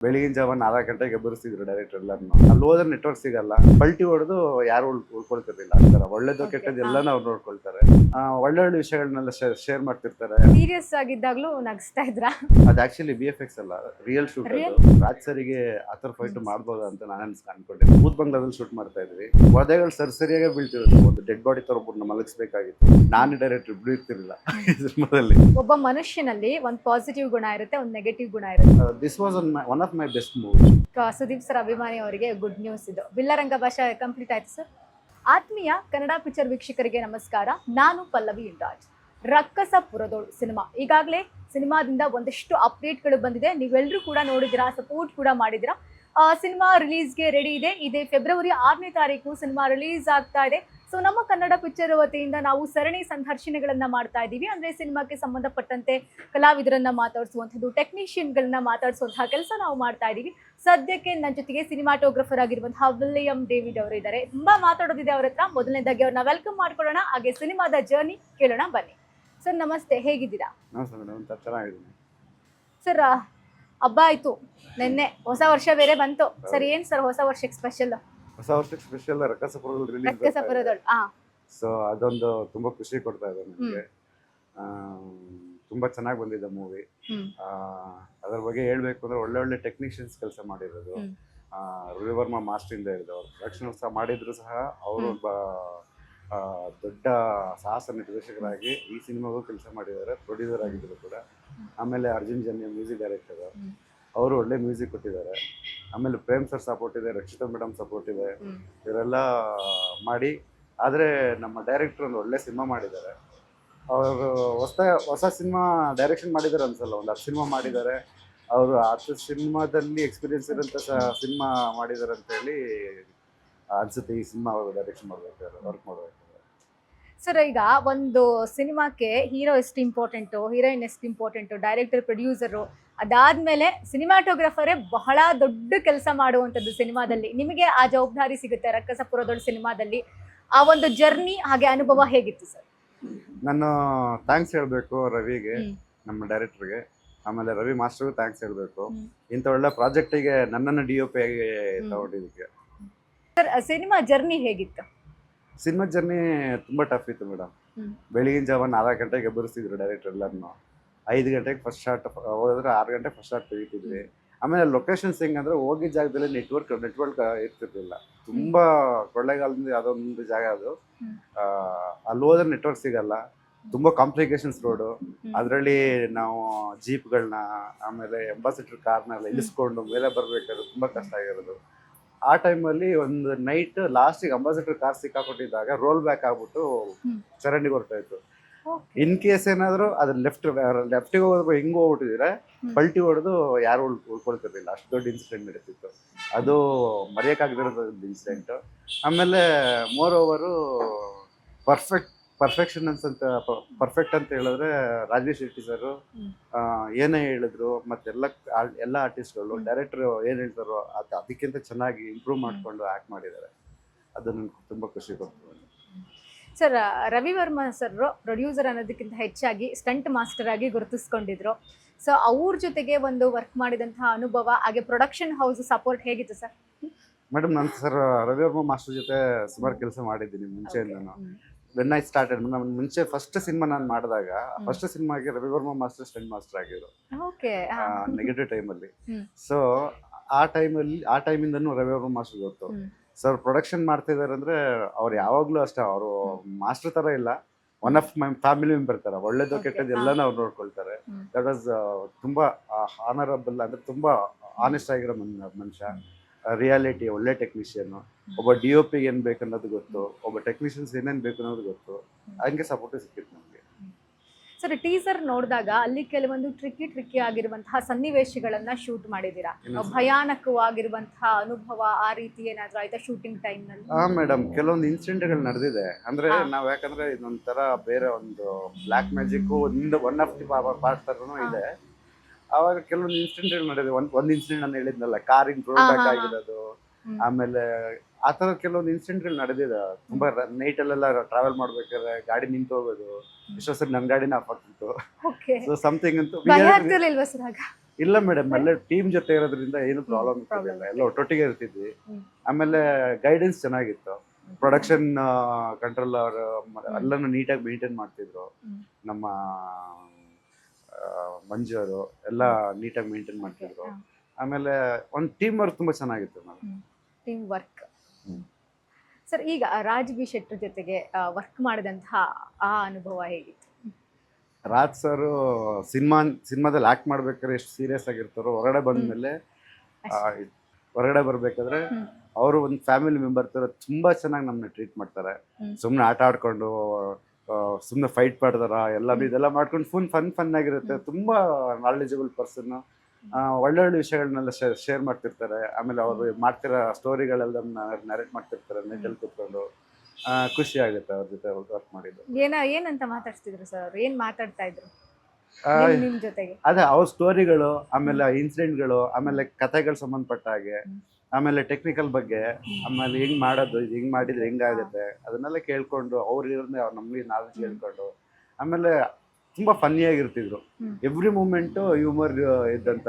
ಬೆಳಗಿನ ಜಾವ 4 ಗಂಟೆಗೆ ಎಬ್ಬರಿಸ್ತಿದ್ರು ಡೈರೆಕ್ಟರ್ ಎಲ್ಲರನ್ನು. ಅಲ್ಲಿ ಹೋದ್ರೆ ನೆಟ್ವರ್ಕ್ ಸಿಗಲ್ಲ, ಪಲ್ಟಿ ಹೊಡೆದು ಯಾರು ಉಳ್ಕೊಳ್ತಿರ್ಲಿಲ್ಲ. ಆ ಥರ ಒಳ್ಳೇದು ಕೆಟ್ಟದ್ದು ಎಲ್ಲಾನು ಅವ್ರು ನೋಡ್ಕೊಳ್ತಾರೆ. ಒಳ್ಳೆ ಒಳ್ಳೆ ವಿಷಯಗಳನ್ನೆಲ್ಲ ಶೇರ್ ಮಾಡ್ತಿರ್ತಾರೆ. ಸೀರಿಯಸ್ ಆಗಿದ್ದಾಗ್ಲೂ ನಗಿಸ್ತಾ ಇದ್ರಾ? ಅದು ಆಕ್ಚುಲಿ BFX ಅಲ್ಲ, ರಿಯಲ್ ಶೂಟ್. ಅದು ರಾಜ್ ಸರಿಗೆ ಆ ಥರ ಫೈಟ್ ಮಾಡ್ಬೋದಾ ಅಂತ ನಾನು ಅನ್ಕೊಂಡಿದ್ದೆ. ಭೂತ್ ಬಂಗ್ಲಾದಲ್ಲಿ ಶೂಟ್ ಮಾಡ್ತಾ ಇದ್ವಿ. ವಧೆಗಳು ಸರಿಯಾಗಿ ಬೀಳ್ತಿರೋದು. ಒಂದು ಡೆಡ್ ಬಾಡಿ ತರ ಒಬ್ಬರನ್ನ ಮಲಗಿಸ್ಬೇಕಾಗಿತ್ತು. ನಾನು ಡೈರೆಕ್ಟರ್ ಬೀಳ್ತಿರ್ಲಿಲ್ಲ ಈ ಸಿನಿಮಾದಲ್ಲಿ. ಒಬ್ಬ ಮನುಷ್ಯನಲ್ಲಿ ಒಂದು ಪಾಸಿಟಿವ್ ಗುಣ ಇರುತ್ತೆ, ಒಂದು ನೆಗೆಟಿವ್ ಗುಣ ಇರುತ್ತೆ. This was one of my best movie. Sudeep sir ಅಭಿಮಾನಿ ಅವರಿಗೆ ಗುಡ್ ನ್ಯೂಸ್ ಇದು. ಬಿಲ್ಲರಂಗ ಭಾಷೆ ಕಂಪ್ಲೀಟ್ ಆಯ್ತು ಸರ್. ಆತ್ಮೀಯ ಕನ್ನಡ ಪಿಕ್ಚರ್ ವೀಕ್ಷಕರಿಗೆ ನಮಸ್ಕಾರ. ನಾನು ಪಲ್ಲವಿ ಇಂದ್ರಾಜ್. ರಕ್ಕಸಪುರದೋಳು ಸಿನಿಮಾ ಈಗಾಗಲೇ ಸಿನಿಮಾದಿಂದ ಒಂದಷ್ಟು ಅಪ್ಡೇಟ್ಗಳು ಬಂದಿದೆ. ನೀವೆಲ್ಲರೂ ಕೂಡ ನೋಡಿದಿರಾ, ಸಪೋರ್ಟ್ ಕೂಡ ಮಾಡಿದಿರಾ. ಸಿನಿಮಾ ರಿಲೀಸ್ಗೆ ರೆಡಿ ಇದೆ. ಇದೇ ಫೆಬ್ರವರಿ 6ನೇ ತಾರೀಕು ಸಿನಿಮಾ ರಿಲೀಸ್ ಆಗ್ತಾ ಇದೆ. ಸೊ ನಮ್ಮ ಕನ್ನಡ ಪಿಕ್ಚರ್ ವತಿಯಿಂದ ನಾವು ಸರಣಿ ಸಂದರ್ಶನಗಳನ್ನ ಮಾಡ್ತಾ ಇದ್ದೀವಿ. ಅಂದ್ರೆ ಸಿನಿಮಾಕ್ಕೆ ಸಂಬಂಧಪಟ್ಟಂತೆ ಕಲಾವಿದರನ್ನ ಮಾತಾಡಿಸುವಂಥದ್ದು, ಟೆಕ್ನಿಷಿಯನ್ಗಳನ್ನ ಮಾತಾಡಿಸುವಂತಹ ಕೆಲಸ ನಾವು ಮಾಡ್ತಾ ಇದ್ದೀವಿ. ಸದ್ಯಕ್ಕೆ ನನ್ನ ಜೊತೆಗೆ ಸಿನಿಮಾಟೋಗ್ರಫರ್ ಆಗಿರುವಂತಹ ವಿಲಿಯಂ ಡೇವಿಡ್ ಅವರು ಇದ್ದಾರೆ. ತುಂಬಾ ಮಾತಾಡೋದಿದೆ ಅವ್ರ ಹತ್ರ. ಮೊದಲನೇದಾಗಿ ಅವ್ರನ್ನ ವೆಲ್ಕಮ್ ಮಾಡ್ಕೊಳ್ಳೋಣ, ಹಾಗೆ ಸಿನಿಮಾದ ಜರ್ನಿ ಕೇಳೋಣ ಬನ್ನಿ. ಸರ್ ನಮಸ್ತೆ, ಹೇಗಿದ್ದೀರಾ? ಚೆನ್ನಾಗಿದ್ದೀನಿ ಸರ್. ಹಬ್ಬ ಆಯ್ತು ನಿನ್ನೆ, ಹೊಸ ವರ್ಷ ಬೇರೆ ಬಂತು. ಸರ್ ಏನ್ ಸರ್ ಹೊಸ ವರ್ಷಕ್ಕೆ ಸ್ಪೆಷಲ್? ಹೊಸ ವರ್ಷಕ್ಕೆ ಸ್ಪೆಷಲ್ ರಕ್ಕಸಪುರದಲ್ಲಿ ರಿಲೀಸ್. ರಕ್ಕಸಪುರದೋಳು. ಸೊ ಅದೊಂದು ತುಂಬಾ ಖುಷಿ ಕೊಡ್ತಾ ಇದೆ ನನಗೆ. ತುಂಬಾ ಚೆನ್ನಾಗಿ ಬಂದಿದೆ ಮೂವಿ. ಅದ್ರ ಬಗ್ಗೆ ಹೇಳ್ಬೇಕು ಅಂದ್ರೆ ಒಳ್ಳೆ ಒಳ್ಳೆ ಟೆಕ್ನಿಷಿಯನ್ಸ್ ಕೆಲಸ ಮಾಡಿರೋದು. ರವಿವರ್ಮ ಮಾಸ್ಟರ್ ಇಂದ ಹಿಡಿದು ಅವರು ಪ್ರೊಡಕ್ಷನ್ ಸಹ ಮಾಡಿದ್ರು ಸಹ ಅವರು ಒಬ್ಬ ದೊಡ್ಡ ಸಾಹಸ ನಿರ್ದೇಶಕರಾಗಿ ಈ ಸಿನಿಮಾಗೂ ಕೆಲಸ ಮಾಡಿದ್ದಾರೆ. ಪ್ರೊಡ್ಯೂಸರ್ ಆಗಿದ್ರು ಕೂಡ. ಆಮೇಲೆ ಅರ್ಜುನ್ ಜನ್ಯ ಮ್ಯೂಸಿಕ್ ಡೈರೆಕ್ಟರ್, ಅವರು ಒಳ್ಳೆ ಮ್ಯೂಸಿಕ್ ಕೊಟ್ಟಿದ್ದಾರೆ. ಆಮೇಲೆ ಪ್ರೇಮ್ ಸರ್ ಸಪೋರ್ಟ್ ಇದೆ, ರಕ್ಷಿತಾ ಮೇಡಮ್ ಸಪೋರ್ಟ್ ಇದೆ. ಇವರೆಲ್ಲ ಮಾಡಿ ಆದರೆ ನಮ್ಮ ಡೈರೆಕ್ಟರ್ ಒಂದು ಒಳ್ಳೆ ಸಿನಿಮಾ ಮಾಡಿದ್ದಾರೆ. ಅವರು ಹೊಸ ಸಿನಿಮಾ ಡೈರೆಕ್ಷನ್ ಮಾಡಿದ್ದಾರೆ ಅನ್ಸಲ್ಲ, ಒಂದು 10 ಸಿನಿಮಾ ಮಾಡಿದ್ದಾರೆ ಅವರು. 10 ಸಿನಿಮಾದಲ್ಲಿ ಎಕ್ಸ್ಪೀರಿಯನ್ಸ್ ಇರೋಂಥ ಸಿನಿಮಾ ಮಾಡಿದ್ದಾರೆ ಅಂತ ಹೇಳಿ ಅನ್ಸುತ್ತೆ. ಈ ಸಿನಿಮಾ ಅವರು ಡೈರೆಕ್ಷನ್ ಮಾಡ್ಬೇಕಾದ್ರೆ, ವರ್ಕ್ ಮಾಡ್ಬೇಕಾದ್ರೆ. ಸರ್ ಈಗ ಒಂದು ಸಿನಿಮಾಕ್ಕೆ ಹೀರೋ ಎಷ್ಟು ಇಂಪಾರ್ಟೆಂಟು, ಹೀರೋಯಿನ್ ಎಷ್ಟು ಇಂಪಾರ್ಟೆಂಟು, ಡೈರೆಕ್ಟರ್, ಪ್ರೊಡ್ಯೂಸರು, ಅದಾದ್ಮೇಲೆ ಸಿನಿಮಾಟೋಗ್ರಫರೇ ಬಹಳ ದೊಡ್ಡ ಕೆಲಸ ಮಾಡುವಂಥದ್ದು ಸಿನಿಮಾದಲ್ಲಿ. ನಿಮಗೆ ಆ ಜವಾಬ್ದಾರಿ ಸಿಗುತ್ತೆ ರಕ್ಕಸಪುರದೊಳು ಸಿನಿಮಾದಲ್ಲಿ. ಆ ಒಂದು ಜರ್ನಿ ಹಾಗೆ ಅನುಭವ ಹೇಗಿತ್ತು ಸರ್? ನಾನು ಥ್ಯಾಂಕ್ಸ್ ಹೇಳಬೇಕು ರವಿಗೆ, ನಮ್ಮ ಡೈರೆಕ್ಟರ್ಗೆ. ಆಮೇಲೆ ರವಿ ಮಾಸ್ಟರ್ಗೂ ಥ್ಯಾಂಕ್ಸ್ ಹೇಳಬೇಕು, ಇಂಥ ಒಳ್ಳೆ ಪ್ರಾಜೆಕ್ಟಿಗೆ ನನ್ನನ್ನು DOP ಆಗಿ ತಗೊಂಡಿದ್ದಕ್ಕೆ. ಸರ್ ಸಿನಿಮಾ ಜರ್ನಿ ಹೇಗಿತ್ತು? ಸಿನಿಮಾ ಜರ್ನಿ ತುಂಬ ಟಫ್ ಇತ್ತು ಮೇಡಮ್. ಬೆಳಗಿನ ಜಾವ 4 ಗಂಟೆಗೆ ಎಬ್ಬರಿಸ್ತಿದ್ರು ಡೈರೆಕ್ಟರ್ ಎಲ್ಲರನ್ನು. 5 ಗಂಟೆಗೆ ಫಸ್ಟ್ ಶಾರ್ಟ್ ಹೋದ್ರೆ 6 ಗಂಟೆ ಫಸ್ಟ್ ಶಾರ್ಟ್ ತೆಗಿತಿದ್ವಿ. ಆಮೇಲೆ ಲೊಕೇಶನ್ಸ್ ಹೆಂಗಂದ್ರೆ ಹೋಗಿದ್ದ ಜಾಗದಲ್ಲಿ ನೆಟ್ವರ್ಕ್ ಇರ್ತಿರ್ಲಿಲ್ಲ. ತುಂಬ ಕೊಳ್ಳೆಗಾಲದಿಂದ ಯಾವುದೊಂದು ಜಾಗ ಅದು. ಅಲ್ಲಿ ಹೋದ್ರೆ ನೆಟ್ವರ್ಕ್ ಸಿಗಲ್ಲ. ತುಂಬ ಕಾಂಪ್ಲಿಕೇಶನ್ಸ್ ರೋಡು. ಅದರಲ್ಲಿ ನಾವು ಜೀಪ್ಗಳನ್ನ ಆಮೇಲೆ ಅಂಬಾಸಿಡರ್ ಕಾರ್ನೆಲ್ಲ ಇಳಿಸ್ಕೊಂಡು ಮೇಲೆ ಬರಬೇಕಾದ್ರೆ ತುಂಬ ಕಷ್ಟ ಆಗಿರೋದು. ಆ ಟೈಮಲ್ಲಿ ಒಂದು ನೈಟ್ ಲಾಸ್ಟಿಗೆ ಅಂಬಾಸಿಡರ್ ಕಾರ್ ಸಿಕ್ಕಾಕೊಟ್ಟಿದ್ದಾಗ ರೋಲ್ ಬ್ಯಾಕ್ ಆಗ್ಬಿಟ್ಟು ಚರಂಡಿಗೆ ಹೊರ್ತಾ ಇತ್ತು. ಇನ್ ಕೇಸ್ ಏನಾದ್ರು ಅದ್ರ ಲೆಫ್ಟಿಗೆ ಹೋಗೋದು ಹಿಂಗೆ ಹೋಗ್ಬಿಟ್ಟಿದ್ರೆ ಪಲ್ಟಿ ಹೊಡೆದು ಯಾರು ಉಳ್ಕೊಳ್ತಿರ್ಲಿಲ್ಲ. ಅಷ್ಟು ದೊಡ್ಡ ಇನ್ಸಿಡೆಂಟ್ ನಡೀತಿತ್ತು. ಅದು ಮರೆಯೋಕ್ಕಾಗದಿರೋದು ಇನ್ಸಿಡೆಂಟ್. ಆಮೇಲೆ ಮೋರ್ ಓವರು ಪರ್ಫೆಕ್ಷನ್ ಪರ್ಫೆಕ್ಟ್ ಅಂತ ಹೇಳಿದ್ರೆ ರಾಜೇಶ್ ಶೆಟ್ಟಿ ಸರ್ ಏನೇ ಹೇಳಿದ್ರು, ಮತ್ತೆಲ್ಲ ಆರ್ಟಿಸ್ಟ್ಗಳು ಡೈರೆಕ್ಟರ್ ಏನು ಹೇಳ್ತಾರೋ ಅದಕ್ಕಿಂತ ಚೆನ್ನಾಗಿ ಇಂಪ್ರೂವ್ ಮಾಡಿಕೊಂಡು ಆ್ಯಕ್ಟ್ ಮಾಡಿದ್ದಾರೆ. ಅದು ನನಗೆ ತುಂಬ ಖುಷಿ ಕೊಡ್ತು. ಸರ್ ರವಿವರ್ಮ ಸರ್ ಪ್ರೊಡ್ಯೂಸರ್ ಅನ್ನೋದಕ್ಕಿಂತ ಹೆಚ್ಚಾಗಿ ಸ್ಟಂಟ್ ಮಾಸ್ಟರ್ ಆಗಿ ಗುರುತಿಸ್ಕೊಂಡಿದ್ರು. ಸೊ ಅವ್ರ ಜೊತೆಗೆ ಒಂದು ವರ್ಕ್ ಮಾಡಿದಂತಹ ಅನುಭವ ಹಾಗೆ ಪ್ರೊಡಕ್ಷನ್ ಹೌಸ್ ಸಪೋರ್ಟ್ ಹೇಗಿತ್ತು ಸರ್? ಮೇಡಮ್, ನಾನು ಸರ್ ರವಿವರ್ಮ ಮಾಸ್ಟರ್ ಜೊತೆ ಸುಮಾರು ಕೆಲಸ ಮಾಡಿದ್ದೀನಿ ಮುಂಚೆಯಿಂದನು. ವೆನ್ ಐ ಸ್ಟಾರ್ಟೆಡ್, ಮುಂಚೆ ಫಸ್ಟ್ ಸಿನಿಮಾ ನಾನು ಮಾಡಿದಾಗ ಫಸ್ಟ್ ಸಿನಿಮಾಗೆ ರವಿವರ್ಮ ಮಾಸ್ಟರ್ ಸ್ಟಂಟ್ ಮಾಸ್ಟರ್ ಆಗಿದ್ರು ನೆಗೆಟಿವ್ ಟೈಮಲ್ಲಿ. ಸೊ ಆ ಟೈಮಿಂದನೂ ರವಿವರ್ಮ ಮಾಸ್ಟರ್ ಗೊತ್ತು. ಸರ್ ಪ್ರೊಡಕ್ಷನ್ ಮಾಡ್ತಿದ್ದಾರೆ ಅಂದ್ರೆ ಅವ್ರು ಯಾವಾಗ್ಲೂ ಅಷ್ಟೇ, ಅವರು ಮಾಸ್ಟರ್ ತರ ಇಲ್ಲ, one of my family member ತರ. ಒಳ್ಳೇದು ಕೆಟ್ಟದ್ದು ಎಲ್ಲಾನು ಅವ್ರು ನೋಡ್ಕೊಳ್ತಾರೆ. ದಟ್ ವಾಸ್ ತುಂಬಾ ಆನರಬಲ್, ಅಂದ್ರೆ ತುಂಬಾ ಆನೆಸ್ಟ್ ಆಗಿರೋ ಮನುಷ್ಯ. ರಿಯಾಲಿಟಿ, ಒಳ್ಳೆ ಟೆಕ್ನಿಷಿಯನ್. ಒಬ್ಬ DOP ಏನ್ ಬೇಕು ಅನ್ನೋದು ಗೊತ್ತು, ಒಬ್ಬ ಟೆಕ್ನಿಷಿಯನ್ಸ್ ಏನೇನು ಬೇಕು ಅನ್ನೋದು ಗೊತ್ತು. ಹಂಗೆ ಸಪೋರ್ಟ್ ಸಿಕ್ಕಿತ್ತು ನಮಗೆ. ಸರ್ ಟೀಸರ್ ನೋಡಿದಾಗ ಅಲ್ಲಿ ಕೆಲವೊಂದು ಟ್ರಿಕ್ಕಿ ಆಗಿರುವಂತಹ ಸನ್ನಿವೇಶಗಳನ್ನ ಶೂಟ್ ಮಾಡಿದ್ದೀರಾ. ಭಯಾನಕವಾಗಿರುವಂತಹ ಅನುಭವ ಆ ರೀತಿ ಏನಾದ್ರೂ ಆಯ್ತಾ ಶೂಟಿಂಗ್ ಟೈಮ್ ನಲ್ಲಿ? ಮೇಡಮ್, ಕೆಲವೊಂದು ಇನ್ಸಿಡೆಂಟ್ಗಳು ನಡೆದಿದೆ. ಅಂದ್ರೆ ನಾವ್ ಯಾಕಂದ್ರೆ ಇದೊಂಥರ ಬೇರೆ ಒಂದು black magic one of the part ತರನು ಇದೆ. ಅವಾಗ ಕೆಲವೊಂದು ಇನ್ಸಿಡೆಂಟ್ಗಳು ನಡೆದಿದೆ. ಒಂದ್ ಇನ್ಸಿಡೆಂಟ್ ನಾನು ಹೇಳಿದ್ನಲ್ಲ, ಕಾರಿಂಗ್ ರೋಲ್ ಬ್ಯಾಕ್ ಆಗಿರೋದು. ಆಮೇಲೆ ಆ ಥರ ಕೆಲವೊಂದು ಇನ್ಸಿಡೆಂಟ್ಗಳು ನಡೆದಿದೆ. ತುಂಬಾ ನೈಟಲ್ಲೆಲ್ಲ ಟ್ರಾವೆಲ್ ಮಾಡ್ಬೇಕಾದ್ರೆ ಗಾಡಿ ನಿಂತು ಹೋಗೋದು. ಎಷ್ಟೋ ಸರಿ ನನ್ನ ಗಾಡಿನ ಆಫ್ ಆಗ್ತಿತ್ತು. ಸೊ ಸಮಥಿಂಗ್ ಅಂತೂ ಇಲ್ಲ ಮೇಡಮ್, ಎಲ್ಲ ಟೀಮ್ ಜೊತೆ ಇರೋದ್ರಿಂದ ಏನು ಪ್ರಾಬ್ಲಮ್ ಇರ್ತಿರ್ಲಿಲ್ಲ, ಎಲ್ಲ ಒಟ್ಟೊಟ್ಟಿಗೆ ಇರ್ತಿದ್ವಿ. ಆಮೇಲೆ ಗೈಡೆನ್ಸ್ ಚೆನ್ನಾಗಿತ್ತು. ಪ್ರೊಡಕ್ಷನ್ ಕಂಟ್ರೋಲ್ ಅವರು ಎಲ್ಲನೂ ನೀಟಾಗಿ ಮೇಂಟೈನ್ ಮಾಡ್ತಿದ್ರು. ನಮ್ಮ ಮಂಜು ಅವರು ಎಲ್ಲ ನೀಟಾಗಿ ಮೇಂಟೈನ್ ಮಾಡ್ತಿದ್ರು. ಆಮೇಲೆ ಒಂದು ಟೀಮ್ ವರ್ಕ್ ತುಂಬಾ ಚೆನ್ನಾಗಿತ್ತು ಮೇಡಮ್. Team work. ಸರ್, ಈಗ ರಾಜ್ ಬಿ ಶೆಟ್ಟರ್ ಜೊತೆಗೆ ವರ್ಕ್ ಮಾಡಿದಂತಹ ಆ ಅನುಭವ ಹೇಗಿತ್ತು? ರಾಜ್ ಸರ್ ಸಿನಿಮಾದಲ್ಲಿ ಆಕ್ಟ್ ಮಾಡ್ಬೇಕಾದ್ರೆ ಎಷ್ಟು ಸೀರಿಯಸ್ ಆಗಿರ್ತಾರೋ, ಹೊರಗಡೆ ಬರ್ಬೇಕಾದ್ರೆ ಅವರು ಒಂದು ಫ್ಯಾಮಿಲಿ ಮೆಂಬರ್ ತರ ತುಂಬಾ ಚೆನ್ನಾಗಿ ನಮ್ಮನ್ನ ಟ್ರೀಟ್ ಮಾಡ್ತಾರೆ. ಸುಮ್ಮನೆ ಆಟ ಆಡ್ಕೊಂಡು ಸುಮ್ಮನೆ ಫೈಟ್ ಮಾಡ್ತಾರ ಇದೆಲ್ಲ ಮಾಡ್ಕೊಂಡು ಫನ್ ಆಗಿರುತ್ತೆ. ತುಂಬಾ ನಾಲೆಜಬಲ್ ಪರ್ಸನ್. ಒಳ್ಳೊಳ್ಳೆ ವಿಷಯಗಳನ್ನೆಲ್ಲ ಶೇರ್ ಮಾಡ್ತಿರ್ತಾರೆ. ಆಮೇಲೆ ಅವರು ಮಾಡ್ತಿರೋ ಸ್ಟೋರಿಗಳೆಲ್ಲ ನರೇಟ್ ಮಾಡ್ತಿರ್ತಾರೆ ನೆಟ್ಟಲ್ಲಿ ಕೂತ್ಕೊಂಡು. ಖುಷಿ ಆಗುತ್ತೆ ಅವ್ರ ಜೊತೆ ವರ್ಕ್ ಮಾಡಿದ್ದು. ಏನಂತ ಮಾತಾಡ್ತಿದ್ರು ಸರ್ ಅವ್ರು? ಏನ್ ಮಾತಾಡ್ತಾ ಇದ್ರು ನಿಮ್ ಜೊತೆಗೆ? ಅದೇ ಅವ್ರ ಸ್ಟೋರಿಗಳು, ಆಮೇಲೆ ಇನ್ಸಿಡೆಂಟ್ಗಳು, ಆಮೇಲೆ ಕಥೆಗಳು ಸಂಬಂಧಪಟ್ಟ ಹಾಗೆ, ಆಮೇಲೆ ಟೆಕ್ನಿಕಲ್ ಬಗ್ಗೆ, ಆಮೇಲೆ ಹೆಂಗ್ ಮಾಡೋದು, ಇದು ಹೆಂಗ್ ಮಾಡಿದ್ರೆ ಹೆಂಗಾಗುತ್ತೆ ಅದನ್ನೆಲ್ಲ ಕೇಳ್ಕೊಂಡು ಅವ್ರು ನಮ್ಗೆ ನಾಲೆಜ್ ಕೇಳ್ಕೊಂಡು, ಆಮೇಲೆ ತುಂಬಾ ಫನ್ನಿಯಾಗಿರ್ತಿದ್ರು. ಎವ್ರಿ ಮೂಮೆಂಟು ಹ್ಯೂಮರ್ ಇದ್ದಂತ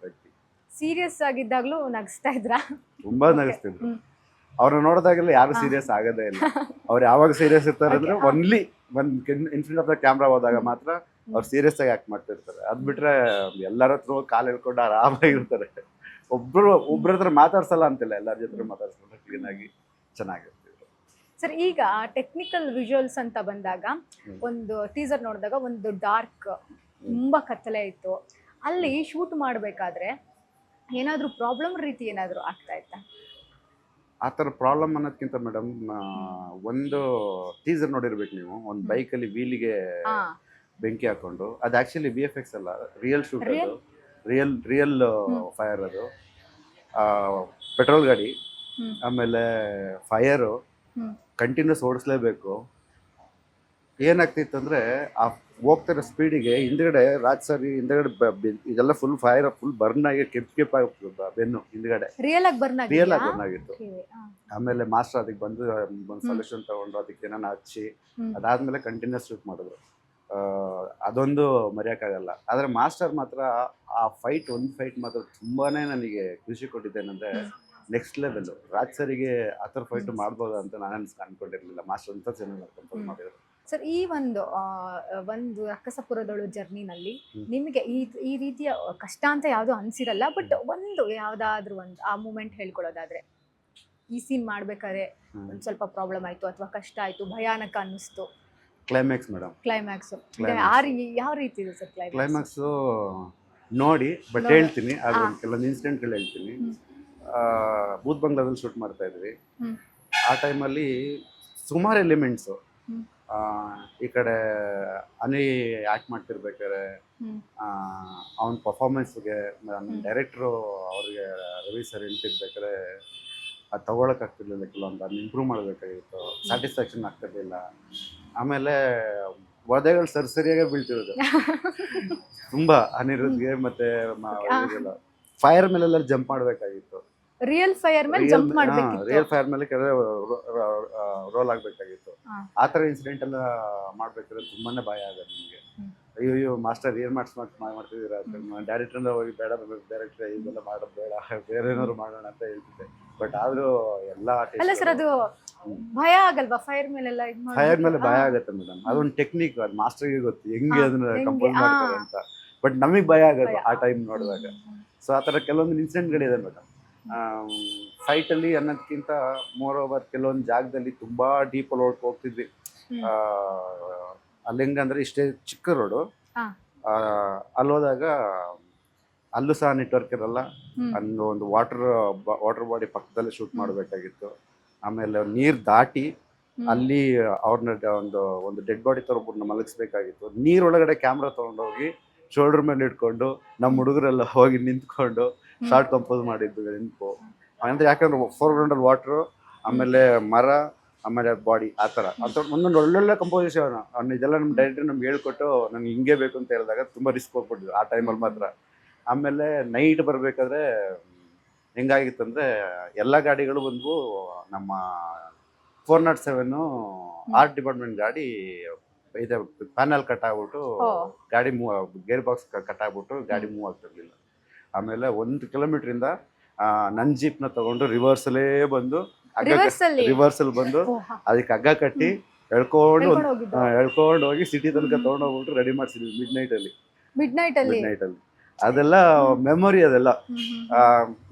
ವ್ಯಕ್ತಿ. ಸೀರಿಯಸ್ ಆಗಿದ್ದಾಗ್ಲೂ ನಗಿಸ್ತಾ ಇದ್ರ? ತುಂಬಾ ನಗಿಸ್ತಿದ್ರು. ಅವ್ರನ್ನ ನೋಡಿದಾಗೆಲ್ಲ ಯಾರು ಸೀರಿಯಸ್ ಆಗೋದೇ ಇಲ್ಲ. ಅವ್ರು ಯಾವಾಗ ಸೀರಿಯಸ್ ಇರ್ತಾರೆ ಅಂದ್ರೆ ಒನ್ಲಿ ಇನ್ಫ್ರಂಟ್ ಆಫ್ ದ ಕ್ಯಾಮ್ರಾ ಹೋದಾಗ ಮಾತ್ರ ಅವ್ರು ಸೀರಿಯಸ್ ಆಗಿ ಆಕ್ಟ್ ಮಾಡ್ತಿರ್ತಾರೆ. ಅದ್ ಬಿಟ್ರೆ ಎಲ್ಲರ ಹತ್ರ ಕಾಲ್ ಹೇಳ್ಕೊಂಡು ಆರಾಮಾಗಿರ್ತಾರೆ. ಒಬ್ರ ಹತ್ರ ಮಾತಾಡ್ಸಲ್ಲ ಅಂತಿಲ್ಲ, ಎಲ್ಲರ ಜೊತೆ ಮಾತಾಡ್ಸ್ಕೊಂಡು ಕ್ಲೀನ್ ಆಗಿ ಚೆನ್ನಾಗಿರ್ತಿದ್ರು. ಸರ್, ಈಗ ಟೆಕ್ನಿಕಲ್ ವಿಜುವಲ್ಸ್ ಅಂತ ಬಂದಾಗ ಒಂದು ಟೀಸರ್ ನೋಡಿದಾಗ ಒಂದು ಡಾರ್ಕ್, ತುಂಬಾ ಕತ್ತಲೆ ಇತ್ತು. ಅಲ್ಲಿ ಶೂಟ್ ಮಾಡ್ಬೇಕಾದ್ರೆ ಏನಾದ್ರೂ ಪ್ರಾಬ್ಲಮ್ ರೀತಿ ಏನಾದ್ರು ಆಗ್ತಾ ಇತ್ತಾ? ಆ ಥರ ಪ್ರಾಬ್ಲಮ್ ಅನ್ನೋದಕ್ಕಿಂತ ಮೇಡಮ್, ಒಂದು ಟೀಸರ್ ನೋಡಿರ್ಬೇಕು ನೀವು. ಒಂದು ಬೈಕಲ್ಲಿ ವೀಲಿಗೆ ಬೆಂಕಿ ಹಾಕೊಂಡು, ಅದು ಆ್ಯಕ್ಚುಲಿ VFX ಅಲ್ಲ, ರಿಯಲ್ ಶೂಟ್. ಅದು ರಿಯಲ್ ಫೈರ್. ಅದು ಪೆಟ್ರೋಲ್ ಗಾಡಿ, ಆಮೇಲೆ ಫೈರು ಕಂಟಿನ್ಯೂಸ್ ಓಡಿಸ್ಲೇಬೇಕು. ಏನಾಗ್ತಿತ್ತು ಅಂದರೆ ಆ ಹೋಗ್ತಿರೋ ಸ್ಪೀಡಿಗೆ ಹಿಂದ್ಗಡೆ ರಾಜ್ ಸರ್ ಹಿಂದ್ಗಡೆ ಇದೆಲ್ಲ ಫುಲ್ ಬರ್ನ್ ಆಗಿ ಕೆಂಪ್ ಆಗ್ತದೆ ಬೆನ್ನು ಹಿಂದ್ಗಡೆ. ರಿಯಲ್ ಆಗಿ ಬರ್ನ್ ಆಗಿತ್ತು. ಆಮೇಲೆ ಮಾಸ್ಟರ್ ಅದಕ್ಕೆ ಬಂದು ಒಂದು ಸೊಲ್ಯೂಷನ್ ತಗೊಂಡು ಅದಕ್ಕೆ ಏನಾನ ಹಚ್ಚಿ ಅದಾದ್ಮೇಲೆ ಕಂಟಿನ್ಯೂಸ್ ಶೂಟ್ ಮಾಡಿದ್ರು. ಅದೊಂದು ಮರೆಯೋಕ್ಕಾಗಲ್ಲ. ಆದರೆ ಮಾಸ್ಟರ್ ಮಾತ್ರ ಆ ಒಂದು ಫೈಟ್ ಮಾತ್ರ ತುಂಬಾನೇ ನನಗೆ ಖುಷಿ ಕೊಟ್ಟಿದ್ದೇನೆಂದ್ರೆ ನೆಕ್ಸ್ಟ್ ಲೆವೆಲ್. ರಾಜ್ ಸರಿಗೆ ಆ ಥರ ಫೈಟ್ ಮಾಡ್ಬೋದು ಅಂತ ನಾನು ಅನ್ಕೊಂಡಿರ್ಲಿಲ್ಲ. ಮಾಸ್ಟರ್ ಅಂತ ಚೆನ್ನಾಗಿ ಕಂಪೋಸ್ ಮಾಡಿದ್ರು. ಸರ್, ಈ ಒಂದು ರಕ್ಕಸಪುರದಳು ಜರ್ನಿನಲ್ಲಿ ನಿಮಗೆ ಈ ರೀತಿಯ ಕಷ್ಟ ಅಂತ ಯಾವುದು ಅನ್ಸಿರಲ್ಲ, ಬಟ್ ಯಾವ್ದಾದ್ರು ಒಂದು ಆ ಮೂಮೆಂಟ್ ಹೇಳ್ಕೊಳ್ಳೋದಾದ್ರೆ, ಈ ಸೀನ್ ಮಾಡ್ಬೇಕಾದ್ರೆ ಒಂದ್ ಸ್ವಲ್ಪ ಪ್ರಾಬ್ಲಮ್ ಆಯ್ತು ಅಥವಾ ಕಷ್ಟ ಆಯ್ತು, ಭಯಾನಕ ಅನ್ನಿಸ್ತು? Climax madam. ಕ್ಲೈಮ್ಯಾಕ್ಸ್ ಯಾವ ರೀತಿ ಇದೆ ಸರ್? ಕ್ಲೈಮ್ಯಾಕ್ಸ್ ನೋಡಿ, ಬಟ್ ಹೇಳ್ತೀನಿ, ಅದು ಕೆಲವೊಂದು ಇನ್ಸಿಡೆಂಟ್ಗಳು ಹೇಳ್ತೀನಿ. ಬೂತ್ ಬಂಗ್ಲಾದಲ್ಲಿ ಶೂಟ್ ಮಾಡ್ತಾ ಇದ್ವಿ. ಆ ಟೈಮಲ್ಲಿ ಸುಮಾರು ಎಲಿಮೆಂಟ್ಸು ಈ ಕಡೆ ಅನಿ ಆ್ಯಕ್ಟ್ ಮಾಡ್ತಿರ್ಬೇಕಾದ್ರೆ ಅವನ ಪರ್ಫಾರ್ಮೆನ್ಸ್ಗೆ ಡೈರೆಕ್ಟ್ರು ಅವ್ರಿಗೆ ರವಿ ಸರ್ ಹೇಳ್ತಿರ್ಬೇಕಾದ್ರೆ ಅದು ತೊಗೊಳಕ್ಕಾಗ್ತಿರ್ಲಿಲ್ಲ. ಕೆಲವೊಂದು ಅದನ್ನ ಇಂಪ್ರೂವ್ ಮಾಡಬೇಕಾಗಿತ್ತು, ಸ್ಯಾಟಿಸ್ಫ್ಯಾಕ್ಷನ್ ಆಗ್ತಿರ್ಲಿಲ್ಲ. ಆಮೇಲೆ ವಧೆಗಳು ಸರಿಯಾಗೇ ಬೀಳ್ತಿರೋದು ತುಂಬ. ಅನಿರುದ್ಗೆ ಮತ್ತೆ ಫೈರ್ ಮೇಲೆಲ್ಲ ಜಂಪ್ ಮಾಡಬೇಕಾಗಿತ್ತು. ರಿಯಲ್ ಫೈರ್ ಮೇಲೆ ಜಂಪ್ ಮಾಡಬೇಕಿತ್ತು. ರಿಯಲ್ ಫೈರ್ ಮೇಲೆ ರೋಲ್ ಆಗಬೇಕಾಗಿತ್ತು. ಆ ಥರ ಇನ್ಸಿಡೆಂಟ್ ಎಲ್ಲ ಮಾಡ್ಬೇಕಾದ್ರೆ ತುಂಬಾನೇ ಭಯ ಆಗೋದು ನಿಮಗೆ. ಅಯ್ಯೋ ಮಾಸ್ಟರ್ ಏನ್ ಮಾಡ್ತಿದ್ದೀರಾ? ಡೈರೆಕ್ಟರ್ ಹೋಗಿ ಬೇಡ ಡೈರೆಕ್ಟರ್ ಇದೆಲ್ಲ ಮಾಡೋದು ಬೇಡ, ಬೇರೆ ಏನಾದ್ರು ಮಾಡೋಣ ಅಂತ ಹೇಳ್ತಿದ್ದೆ. ಬಟ್ ಆದ್ರೂ ಎಲ್ಲ ಅಲ್ಲ ಸರ್, ಅದು ಭಯ ಆಗಲ್ವಾ ಫೈರ್ ಮೇಲೆಲ್ಲ? ಫೈರ್ ಮೇಲೆ ಭಯ ಆಗತ್ತೆ ಮೇಡಮ್. ಅದೊಂದು ಟೆಕ್ನಿಕ್, ಅದು ಮಾಸ್ಟರ್ಗೆ ಗೊತ್ತು ಹೆಂಗೆ ಅದನ್ನ ಕಂಪೋಸ್ ಮಾಡ್ತಾರೆ ಅಂತ. ಬಟ್ ನಮಗೆ ಭಯ ಆಗೋದು ಆ ಟೈಮ್ ನೋಡಿದಾಗ. ಸೊ ಆ ಥರ ಕೆಲವೊಂದು ಇನ್ಸಿಡೆಂಟ್ಗಳಿದೆ ಮೇಡಮ್. ಫೈಟಲ್ಲಿ ಅನ್ನೋದಕ್ಕಿಂತ ಮೋರ್ ಓವರ್ ಕೆಲವೊಂದು ಜಾಗದಲ್ಲಿ ತುಂಬ ಡೀಪಲ್ಲಿ ಹೋಗ್ತಿದ್ವಿ. ಅಲ್ಲಿ ಹೆಂಗಂದ್ರೆ ಇಷ್ಟೇ ಚಿಕ್ಕ ರೋಡು, ಅಲ್ಲಿ ಹೋದಾಗ ಅಲ್ಲೂ ಸಹ ನೆಟ್ವರ್ಕ್ ಇರಲ್ಲ. ಅಲ್ಲಿ ಒಂದು ವಾಟರ್ ಬಾಡಿ ಪಕ್ಕದಲ್ಲೇ ಶೂಟ್ ಮಾಡಬೇಕಾಗಿತ್ತು. ಆಮೇಲೆ ನೀರು ದಾಟಿ ಅಲ್ಲಿ ಅವ್ರನ್ನ ಒಂದು ಡೆಡ್ ಬಾಡಿ ಥರ ಒಬ್ಬರನ್ನ ಮಲಗಿಸ್ಬೇಕಾಗಿತ್ತು. ನೀರೊಳಗಡೆ ಕ್ಯಾಮ್ರಾ ತೊಗೊಂಡೋಗಿ ಶೋಲ್ಡರ್ ಮೇಲೆ ಇಟ್ಕೊಂಡು ನಮ್ಮ ಹುಡುಗರೆಲ್ಲ ಹೋಗಿ ನಿಂತ್ಕೊಂಡು ಶಾರ್ಟ್ ಕಂಪೋಸ್ ಮಾಡಿದ್ದು ನೆನಪು. ಅಂದರೆ ಯಾಕಂದ್ರೆ ಫೋರ್ಗ್ರೌಂಡಲ್ಲಿ ವಾಟ್ರು, ಆಮೇಲೆ ಮರ, ಆಮೇಲೆ ಬಾಡಿ, ಆ ಥರ ಒಂದೊಂದು ಒಳ್ಳೊಳ್ಳೆ ಕಂಪೋಸಿಷನ್. ಇದೆಲ್ಲ ನಮ್ಮ ಡೈರೆಕ್ಟರ್ ನಮ್ಗೆ ಹೇಳ್ಕೊಟ್ಟು ನನಗೆ ಹಿಂಗೆ ಬೇಕು ಅಂತ ಹೇಳಿದಾಗ ತುಂಬ ರಿಸ್ಕ್ ಹೋಗ್ಬಿಟ್ಟಿದ್ವಿ ಆ ಟೈಮಲ್ಲಿ ಮಾತ್ರ. ಆಮೇಲೆ ನೈಟ್ ಬರಬೇಕಾದ್ರೆ ಹೆಂಗಾಗಿತ್ತಂದರೆ ಎಲ್ಲ ಗಾಡಿಗಳು ಬಂದ್ವು. ನಮ್ಮ 407 ಆರ್ಟ್ ಡಿಪಾರ್ಟ್ಮೆಂಟ್ ಗಾಡಿ ಇದೆ ಪ್ಯಾನಲ್ ಕಟ್ ಆಗ್ಬಿಟ್ಟು ಓ. ಗಾಡಿ ಗೇರ್ ಬಾಕ್ಸ್ ಕಟ್ ಆಗ್ಬಿಟ್ಟು ಗಾಡಿ ಮೂವ್ ಆಗ್ತಿರ್ಲಿಲ್ಲ. ಆಮೇಲೆ 1 ಕಿಲೋಮೀಟರ್ ಇಂದ ನನ್ನ ಜೀಪ್ನ ತಗೊಂಡು ರಿವರ್ಸಲ್ಲೇ ಬಂದು ರಿವರ್ಸ್ ಅಲ್ಲಿ ರಿವರ್ಸಲ್ ಬಂದು ಅದಕ್ಕೆ ಹಗ್ಗ ಕಟ್ಟಿ ಎಳ್ಕೊಂಡು ಹೇಳ್ಕೊಂಡ್ ಹೋಗಿದ್ದು ಎಳ್ಕೊಂಡು ಹೋಗಿ ಸಿಟಿ ತನಕ ತಗೊಂಡು ಹೋಗ್ಬಿಟ್ಟು ರೆಡಿ ಮಾಡ್ಸಿದ್ವಿ ಮಿಡ್ ನೈಟ್ ಅಲ್ಲಿ. ಮಿಡ್ ನೈಟ್ ಅಲ್ಲಿ ಅದೆಲ್ಲ ಮೆಮೊರಿ ಅದೆಲ್ಲ.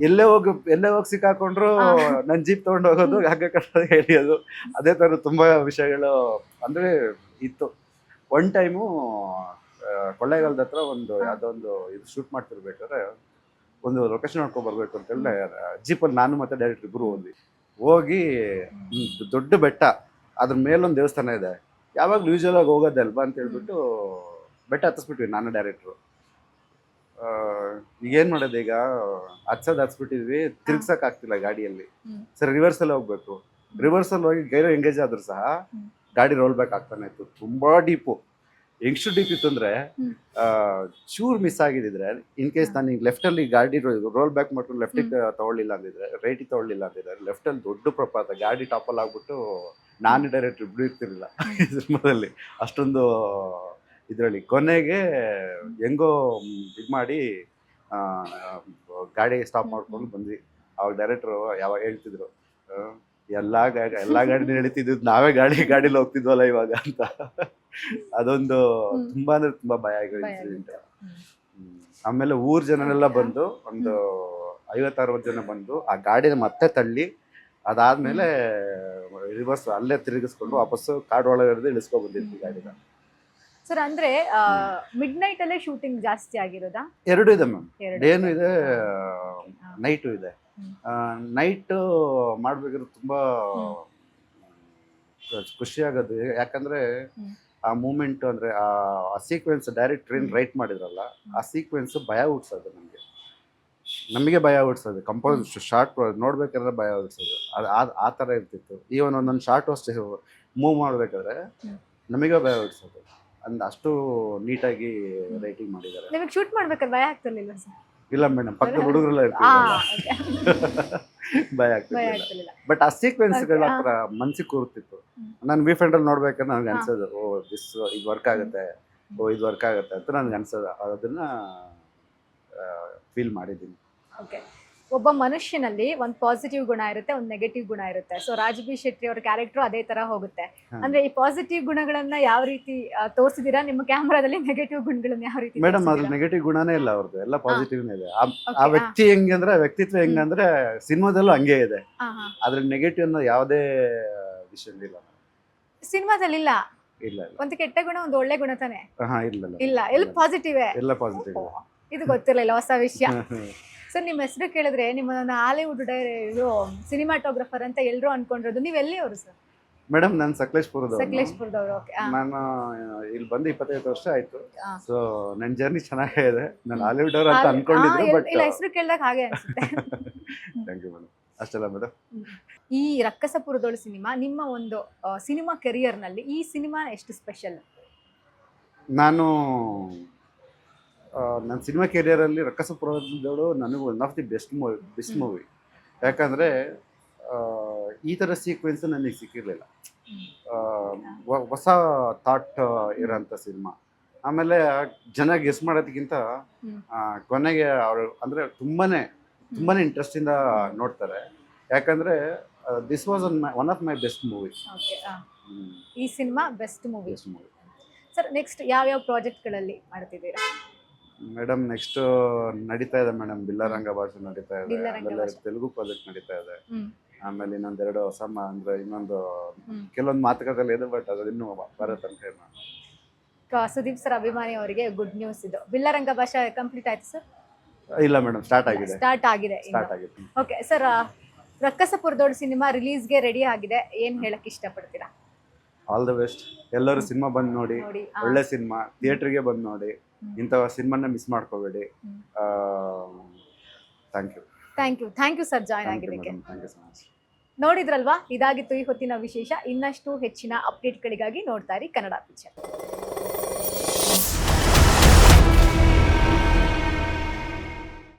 ಎಲ್ಲೇ ಹೋಗಿ ಸಿಕ್ಕಾಕೊಂಡ್ರು ನನ್ ಜೀಪ್ ತಗೊಂಡು ಹೋಗೋದು, ಹಗ್ಗ ಕಟ್ಟೋದು, ಹೇಳಿಯೋದು, ಅದೇ ತರ ತುಂಬಾ ವಿಷಯಗಳು ಅಂದ್ರೆ ಇತ್ತು. ಒನ್ ಟೈಮು ಕೊಳ್ಳೇಗಾಲದ ಹತ್ರ ಒಂದು ಯಾವ್ದೋ ಒಂದು ಇದು ಶೂಟ್ ಮಾಡ್ತಿರ್ಬೇಕಾದ್ರೆ ಒಂದು ಲೊಕೇಶನ್ ನೋಡ್ಕೊಂಡ್ ಬರ್ಬೇಕು ಅಂತ ಹೇಳಿ ಜೀಪಲ್ಲಿ ನಾನು ಮತ್ತೆ ಡೈರೆಕ್ಟ್ ಇಬ್ರು ಹೋಗಿ ದೊಡ್ಡ ಬೆಟ್ಟ, ಅದ್ರ ಮೇಲೊಂದು ದೇವಸ್ಥಾನ ಇದೆ, ಯಾವಾಗ್ಲೂ ಯೂಶುವಲ್ ಆಗಿ ಹೋಗೋದೇ ಅಲ್ವಾ ಅಂತ ಹೇಳ್ಬಿಟ್ಟು ಬೆಟ್ಟ ಹತ್ತಿಸ್ಬಿಟ್ವಿ ನಾನು ಡೈರೆಕ್ಟ್ರು. ಈಗೇನ್ ಮಾಡೋದು, ಈಗ ಹತ್ಸ್ಬಿಟ್ಟಿದ್ವಿ, ತಿರ್ಗ್ಸಕ್ ಆಗ್ತಿಲ್ಲ ಗಾಡಿಯಲ್ಲಿ. ಸರಿ ರಿವರ್ಸಲ್ಲಿ ಹೋಗ್ಬೇಕು, ರಿವರ್ಸಲ್ಲಿ ಹೋಗಿ ಗೈರೋ ಎಂಗೇಜ್ ಆದ್ರೂ ಸಹ ಗಾಡಿ ರೋಲ್ ಬ್ಯಾಕ್ ಆಗ್ತಾನೆ ಇತ್ತು. ತುಂಬಾ ಡೀಪು, ಎಷ್ಟು ಡೀಪ್ ಇತ್ತು ಅಂದ್ರೆ ಚೂರ್ ಮಿಸ್ ಆಗಿದ್ರೆ ಇನ್ ಕೇಸ್ ನಾನು ಈಗ ಲೆಫ್ಟಲ್ಲಿ ಗಾಡಿ ರೋಲ್ ಬ್ಯಾಕ್ ಮಾಡ್ಕೊಂಡು ಲೆಫ್ಟಿಗೆ ತಗೊಳ್ಳಿಲ್ಲ ಅಂದಿದ್ರೆ, ರೈಟಿಗೆ ತಗೊಳ್ಳಿಲ್ಲ ಅಂದಿದ್ರೆ, ಲೆಫ್ಟಲ್ಲಿ ದೊಡ್ಡ ಪ್ರಪಾತ, ಗಾಡಿ ಟಾಪಲ್ಲಿ ಆಗ್ಬಿಟ್ಟು ನಾನು ಡೈರೆಕ್ಟ್ ಇಬ್ರು ಇರ್ತಿರ್ಲಿಲ್ಲ ಸಿನಿಮಾದಲ್ಲಿ. ಅಷ್ಟೊಂದು ಇದರಲ್ಲಿ ಕೊನೆಗೆ ಹೆಂಗೋ ಇದು ಮಾಡಿ ಗಾಡಿ ಸ್ಟಾಪ್ ಮಾಡ್ಕೊಂಡು ಬಂದ್ವಿ. ಅವಾಗ ಡೈರೆಕ್ಟ್ರು ಯಾವಾಗ ಹೇಳ್ತಿದ್ರು, ಎಲ್ಲಾ ಗಾಡಿ ನಡೀತಿದ್ದು ನಾವೇ ಗಾಡಿಲಿ ಹೋಗ್ತಿದ್ವಲ್ಲ ಇವಾಗ ಅಂತ. ಅದೊಂದು ತುಂಬಾ ಅಂದ್ರೆ ತುಂಬಾ ಭಯ ಆಗಿರೋ ಇನ್ಸಿಡೆಂಟ್. ಆಮೇಲೆ ಊರ್ ಜನನೆಲ್ಲ ಬಂದು ಒಂದು 50-60 ಜನ ಬಂದು ಆ ಗಾಡಿನ ಮತ್ತೆ ತಳ್ಳಿ ಅದಾದ್ಮೇಲೆ ರಿವರ್ಸ್ ಅಲ್ಲೇ ತಿರುಗಿಸ್ಕೊಂಡು ವಾಪಸ್ಸು ಕಾಡು ಒಳಗೆ ಇಳಿಸ್ಕೊ ಬಂದಿರ್ತೀವಿ ಗಾಡಿನ. ಸರ್ ಅಂದ್ರೆ ಮಿಡ್ ನೈಟ್ ಅಲ್ಲೇ ಶೂಟಿಂಗ್ ಜಾಸ್ತಿ ಆಗಿರೋದಾ? ಎರಡು ಇದೆ ಮ್ಯಾಮ್, ಡೇನು ಇದೆ, ನೈಟು ಇದೆ. ನೈಟ್ ಮಾಡ್ಬೇಕಾದ್ರೆ ತುಂಬಾ ಖುಷಿ ಆಗೋದು, ಯಾಕಂದ್ರೆ ಆ ಮೂಮೆಂಟ್ ಅಂದ್ರೆ ಆ ಸೀಕ್ವೆನ್ಸ್ ಡೈರೆಕ್ಟ್ ಟ್ರೈನ್ ರೈಟ್ ಮಾಡಿದ್ರಲ್ಲ, ಆ ಸೀಕ್ವೆನ್ಸ್ ಭಯ ಹುಡ್ಸೋದು ನಮಗೆ ಭಯ ಹುಡ್ಸೋದು. ಕಂಪೋಸ್ ಶಾರ್ಟ್ ನೋಡ್ಬೇಕಾದ್ರೆ ಭಯ ಹುಡ್ಸೋದು, ಅದು ಆ ಥರ ಇರ್ತಿತ್ತು. ಈವನ್ ಒಂದೊಂದು ಶಾರ್ಟ್ ಅಷ್ಟೇ ಮೂವ್ ಮಾಡ್ಬೇಕಾದ್ರೆ ನಮಗೆ ಭಯ ಹುಡ್ಸೋದು. ಅಷ್ಟು ನೀಟಾಗಿ ರೈಟಿಂಗ್ ಮಾಡಿದ್ದಾರೆ. ನಿಮಗೆ ಶೂಟ್ ಮಾಡ್ಬೇಕಾದ್ರೆ ಭಯ ಆಗ್ತಿರ್ಲಿಲ್ಲ ಸರ್? ಇಲ್ಲ ಮೇಡಮ್, ಪಕ್ಕದ ಹುಡುಗರೆಲ್ಲ ಭಯ ಆಗ್ತಿರ್ಲಿಲ್ಲ. ಬಟ್ ಆ ಸೀಕ್ವೆನ್ಸ್ಗಳ ಹತ್ರ ಮನ್ಸಿಗೆ ಕೂರ್ತಿತ್ತು. ನಾನು ವಿ ಫೆಂಡ್ ಅಲ್ಲಿ ನೋಡ್ಬೇಕಾದ್ರೆ ನನಗೆ ಅನ್ಸೋದು, ಇದು ವರ್ಕ್ ಆಗುತ್ತೆ, ಇದು ವರ್ಕ್ ಆಗುತ್ತೆ ಅಂತ ನನಗೆ ಅನ್ಸೋದು. ಅದನ್ನ ಫೀಲ್ ಮಾಡಿದ್ದೀನಿ. ಒಬ್ಬ ಮನುಷ್ಯನಲ್ಲಿ ಒಂದು ಪಾಸಿಟಿವ್ ಗುಣ ಇರುತ್ತೆ, ಒಂದು ನೆಗೆಟಿವ್ ಗುಣ ಇರುತ್ತೆ. ಸೊ ರಾಜ್ ಬಿ ಶೆಟ್ಟಿ ಅವರ ಕ್ಯಾರೆಕ್ಟರ್ ಅದೇ ತರ ಹೋಗುತ್ತೆ. ಅಂದ್ರೆ ಈ ಪಾಸಿಟಿವ್ ಗುಣಗಳನ್ನ ಯಾವ ರೀತಿ ತೋರಿಸಿದೀರಾ ನಿಮ್ಮ ಕ್ಯಾಮ್ರಾದಲ್ಲಿ? ನೆಗೆಟಿವ್ ಗುಣಗಳನ್ನ ಯಾವ ರೀತಿ? ಮೇಡಮ್, ಅದ್ರ ನೆಗೆಟಿವ್ ಗುಣನೇ ಇಲ್ಲ, ಅವ್ರದ್ದು ಎಲ್ಲ ಪಾಸಿಟಿವ್ನೇ ಇದೆ. ಆ ವ್ಯಕ್ತಿ ಹೆಂಗಂದ್ರೆ, ವ್ಯಕ್ತಿತ್ವ ಹೆಂಗಂದ್ರೆ ಸಿನಿಮಾದಲ್ಲೂ ಹಂಗೆ ಇದೆ. ಅದ್ರ ನೆಗೆಟಿವ್ ಅನ್ನೋ ಯಾವುದೇ ವಿಷಯ ಇಲ್ಲ ಸಿನಿಮಾದಲ್ಲಿ. ಇಲ್ಲ ಇಲ್ಲ, ಒಂದು ಕೆಟ್ಟ ಗುಣ, ಒಂದು ಒಳ್ಳೆ ಗುಣ ತಾನೆ? ಇಲ್ಲ, ಎಲ್ಲ ಪಾಸಿಟಿವ್, ಎಲ್ಲ ಪಾಸಿಟಿವ್. ಇದು ಗೊತ್ತಿರಲಿಲ್ಲ, ಹೊಸ ವಿಷಯ. ಸರ್, ನಿಮ್ಮ ಹೆಸರು ಕೇಳಿದ್ರೆ ನಿಮ್ಮನ್ನ ಹಾಲಿವುಡ್ ಸಿನಿಮಾಟೋಗ್ರಫರ್ ಅಂತ ಎಲ್ಲರೂ ಅನ್ಕೊಂಡಿರೋದು. ನೀವು ಎಲ್ಲಿಯವರು ಸರ್? ಮೇಡಮ್, ನಾನು ಸಕಲೇಶ್ಪುರದವರು. ಸಕಲೇಶ್ಪುರದವರು. ನಾನು ಇಲ್ಲಿ ಬಂದು 25 ವರ್ಷ ಆಯ್ತು. ಸೊ ನನ್ನ ಜರ್ನಿ ಚೆನ್ನಾಗಿದೆ. ನಾನು ಹಾಲಿವುಡ್ ಅವ್ರು ಅಂತ ಅನ್ಕೊಂಡಿದ್ರು, ಬಟ್ ಇಲ್ಲ, ಹೆಸರು ಕೇಳಿದಾಗ ಹಾಗೆ ಅನ್ಸುತ್ತೆ. Thank you madam. ಅಷ್ಟಲ್ಲ ಮೇಡಮ್, ಈ ರಕ್ಕಸಪುರದೋಳು ಸಿನಿಮಾ ನಿಮ್ಮ ಒಂದು ಸಿನಿಮಾ ಕೆರಿಯರ್ ನಲ್ಲಿ ಈ ಸಿನಿಮಾ ಎಷ್ಟು ಸ್ಪೆಷಲ್? ನನ್ನ ಸಿನಿಮಾ ಕೆರಿಯರಲ್ಲಿ ರಕ್ಕಸಪುರದೋಳು ನನಗೆ one of the best movie. ಯಾಕಂದರೆ ಈ ಥರ ಸೀಕ್ವೆನ್ಸ್ ನನಗೆ ಸಿಕ್ಕಿರಲಿಲ್ಲ. ಹೊಸ ಥಾಟ್ ಇರೋಂಥ ಸಿನಿಮಾ. ಆಮೇಲೆ ಜನ ಗೆಸ್ ಮಾಡೋದಕ್ಕಿಂತ ಕೊನೆಗೆ ಅವರು ಅಂದರೆ ತುಂಬಾ ಇಂಟ್ರೆಸ್ಟಿಂದ ನೋಡ್ತಾರೆ. ಯಾಕಂದರೆ this was one of my best movie. ಈ cinema best movie. Sir, next ಯಾವ್ಯಾವ ಪ್ರಾಜೆಕ್ಟ್ಗಳಲ್ಲಿ ಮಾಡ್ತಿದ್ದೀರಾ? ಮೇಡಮ್, ನೆಕ್ಸ್ಟ್ ನಡೀತಾ ಇದೆ ಮೇಡಮ್, ಬಿಲ್ಲರಂಗ ಭಾಷೆ ನಡೀತಾ ಇದೆ, ಆಮೇಲೆ ತೆಲುಗು ಪ್ರಾಜೆಕ್ಟ್ ನಡೀತಾ ಇದೆ. ಆಮೇಲೆ ಇನ್ನೊಂದೆರಡು ಅಂದ್ರೆ ಇನ್ನೊಂದು ಕೆಲವೊಂದು ಮಾತುಕತೆ ಇದೆ, ಬಟ್ ಅದು ಇನ್ನೂ ಬರೋ ತನಕ. ಸುದೀಪ್ ಸರ್ ಅಭಿಮಾನಿ ಅವರಿಗೆ ಗುಡ್ ನ್ಯೂಸ್ ಇದು. ಬಿಲ್ಲರಂಗ ಭಾಷೆ ಕಂಪ್ಲೀಟ್ ಆಯ್ತು ಸರ್? ಇಲ್ಲ ಮೇಡಮ್, ಸ್ಟಾರ್ಟ್ ಆಗಿದೆ. ಓಕೆ ಸರ್, ರಕ್ಕಸಪುರದೋಳು ಸಿನಿಮಾ ರಿಲೀಸ್ಗೆ ರೆಡಿ ಆಗಿದೆ. ಏನ್ ಹೇಳಕ್ ಇಷ್ಟಪಡ್ತೀರಾ? All the best. ಎಲ್ಲರೂ ಸಿನಿಮಾ ಬಂದು ನೋಡಿ, ಒಳ್ಳೆ ಸಿನಿಮಾ, ಥಿಯೇಟರ್ಗೆ ಬಂದು ನೋಡಿ. ಇಂಥ ಸಿನಿಮಾನ ಮಿಸ್ ಮಾಡ್ಕೋಬೇಡಿ. ಥ್ಯಾಂಕ್ ಯು ಸರ್ ಜಾಯ್ನ್ ಆಗಿದ್ದಕ್ಕೆ. ನೋಡಿದ್ರಲ್ವಾ, ಇದಾಗಿತ್ತು ಈ ಹೊತ್ತಿನ ವಿಶೇಷ. ಇನ್ನಷ್ಟು ಹೆಚ್ಚಿನ ಅಪ್ಡೇಟ್ಗಳಿಗಾಗಿ ನೋಡ್ತಾ ಇರಿ ಕನ್ನಡ ಪಿಕ್ಚರ್.